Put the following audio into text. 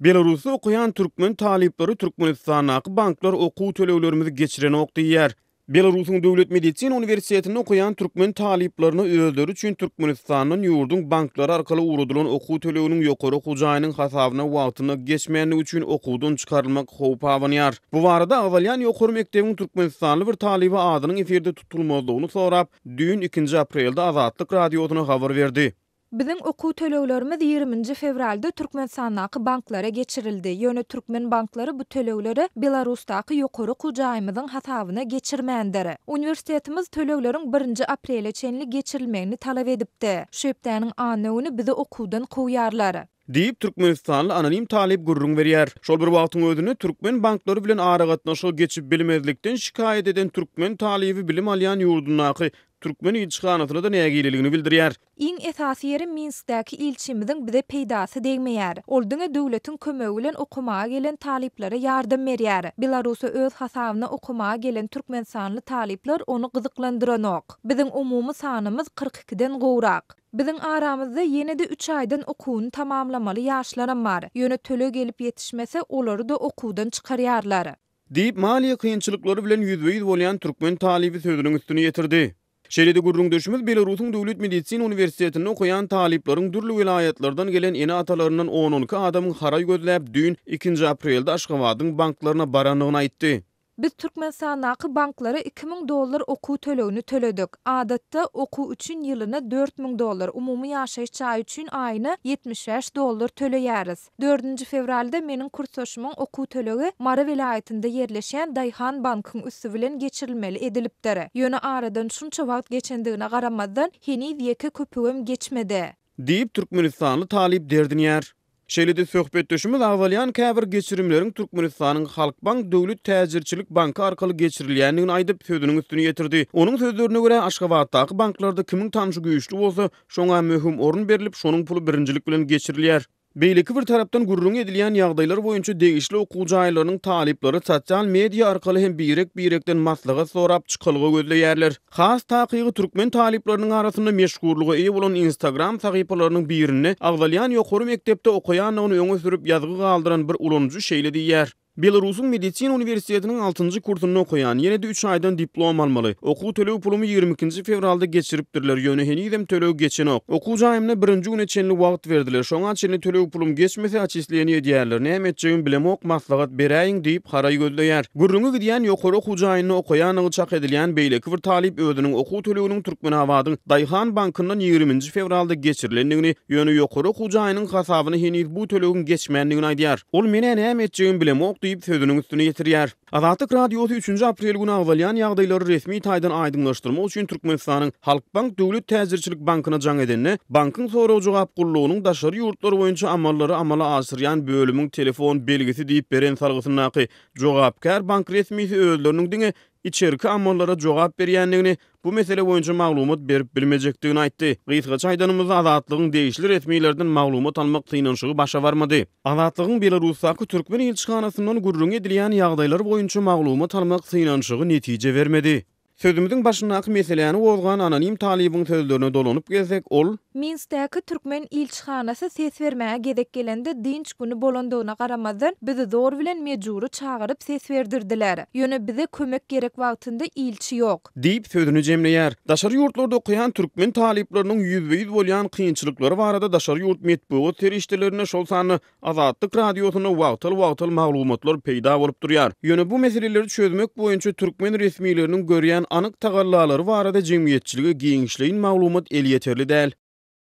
Belarusda okuyan türkmen talipleri Türkmenistanaky banklar okuw töleglerimizi geçiren ok diýär. Belarusyň Döwlet Medisina Universitetinde okuyan türkmen taliplerini özleri üçin Türkmenistanyň ýurdun banklary arkaly urudulan okuw töleginiň ýokary hujaýynyň hasabyna wagtyna geçmänligi üçin okuwdan çykarylmak howpy awanýar. Bu barada awalyan ýokary mekdebiň Türkmenistanly bir talibi adynyň eferde tutulmalygyny sorap, dün 2 aprelde Azatlyk radiosyna habar berdi. Bizim okuw töleglerimiz 20 fevralda Türkmenistanaky banklara geçirildi. Ýöne türkmen banklary bu tölegleri Belarusdaky ýokary hujaýymyzyň hasabyna geçirmändir. Universitetimiz tölegleriň 1 aprele çenli geçirilmegini talap edipdi. Şu ýepdäniň anyny bizi okuwdan kowýarlar. Diýip Türkmenistanly anonim talip gurrun berýär. Şol bir wagtyň özünde türkmen banklary bilen ara gatnaşyk geçip bilmezlikden şikayet eden türkmen talibi bilim alýan ýurdunaky Türkmen ilçihanasyna da nägeýligini bildirýär. Iň esasy ýeri Minskdäki ilçimiziň bize peýdasy degmeýär. Oldyňa döwletiň kömegi bilen okumaga gelen taliplere ýardym berýär. Belarusy öz hasabyna okumaga gelen türkmenistanly talipler onu gyzyklandyranok. Biziň umumy sanymyz 42den gowrak. Biziň aramyzda ýene-de 3 aýdan okuwyny tamamlamaly ýaşlarym bar. Ýöne töle gelip ýetişmese olary da okuwdan çykarýarlar. Diýip maliýe kynçylyklary bilen ýüzbeýiz bolýan türkmen talibi sözüniň üstüne ýetirdi. Şeýle-de gurrun döşümüz Belarusyň Döwlet Medisina Universitetinde okuyan talipleriň dürli vilayetlerden gelen ene atalarından 10-12 adamyň haray gözläp dün 2 aprelde Aşgabatyň banklaryna baranlygyny aýtdy. Biz Türkmenistanaky banklara $2000 okuw tölegini töledik. Adatda okuw üçin ýylyna $4000, umumy ýaşaýyş çaý üçin aýyna $75 töleýäris. 4 fevralda meniň kursaşymyň okuw tölegi Mara vilayetinde ýerleşen Daýhan bankyň üstü bilen geçirilmeli edilipdir. Ýöne aradan şunça wagt geçendigine garamazdan heniz ýeke köpügem geçmedi. Diýip Türkmenistanly talip derdinýär. Şeýle-de söhbetdeşimiz awalyan käbir geçirimleriň Türkmenistanyň Halkbank Döwlet Täzirçilik Banky arkaly geçirilýändigini aýdyp sözüniň üstüne ýetirdi. Onuň sözlerine görä Aşgabatdaky banklarda kimiň tanşy güýçli bolsa, şoňa möhüm orun berilip, şonuň puly birinjilik bilen geçirilýär. Beýleki bir tarapdan gurrun edilýän ýagdaýlar boýunça degişli okuw jaýlarynyň talipleri sosial media arkaly hem birekden maslahat sorap çykylygy gözleýärler. Has takygy türkmen talipleriniň arasynda meşhurlugy eýe bolan Instagram sahypalarynyň birini awalyan ýokary mektepde okuýanyny öňe sürüp ýazgy galdyran bir ulanyjy şeýle diýär. Belarusyň Medisina Universitetiniň 6-njy kursyny okuyan, ýene-de 3 aýdan diplom almaly. Okuw tölegi pulumy 22 fevralda geçiripdirler. Ýöne henizem tölegi geçenok. Okuw jaýymyna 1-nji güne çenli wagt berdiler. Şoňa çenli tölegi pulum geçmese açyslyany edýärler. Näme etjegim bilemok, maslahat beräýin diýip haray gözleýär. Gurrungy gidýän ýokary okuw jaýyny okuýanyny çak edilýän beýleki bir talip özüniň okuw töleginiň Türkmenabadyň Daýhan bankyndan 20 fevralda geçirilendigini, ýöne ýokary okuw jaýynyň hasabyny heniz bu tölegin geçmänligini aýdýar. Ol mene näme etjegim bilemok diýip sözüniň üstüne ýetirýär. Azatlyk radiosy 3 aprel güni awalyan ýagdaýlary resmi taýdan aýdynlaşdyrmak üçin Türkmenistanyň Halkbank Döwlet Täzirçilik Bankyna jaň edenni, bankyň soraw jogap gullugynyň daşary ýurtlar boýunça amallary amala asyrýan bölümiň telefon belgisi diýip beren sargysynaky jogapkar bank resmisi özleriniň diňe içerki amallara jogap berýändigini, bu mesele boýunça maglumat berip bilmejekdigini aýtdy. Gysgaça aýdanymyzda Azatlygyň degişli resmilerden maglumat almak kynançygy başa barmady. Azatlygyň Belarusdaky türkmen ilçihanasyndan gurrun edilýän ýagdaýlar boýunça maglumat almak kynançygy netije bermedi. Sözümüziň başyndaky meseleni bozgan anonim talibiň sözlerine dolanyp gelsek, ol Minskdäki türkmen ilçihanasy ses bermäge gedek gelende dinç güni bolandygyna garamazdan bizi zor bilen mejburi çagyryp ses berdirdiler. Ýöne bize kömek gerek wagtynda ilçi ýok. Diýip sözüni jemleýär. Daşary ýurtlarda okuyan türkmen talipleriniň ýüzbeýiz bolýan kynçylyklary barada daşary ýurt medeniýet terişdelerine şol sany Azatlyk radiosyna wagtyl maglumatlar peýda bolup durýar. Ýöne bu meseleleri çözmek boýunça türkmen resmileriniň görýän anyk tagallalary barada jemgyýetçiligi giňişleýin maglumat el ýeterli däl.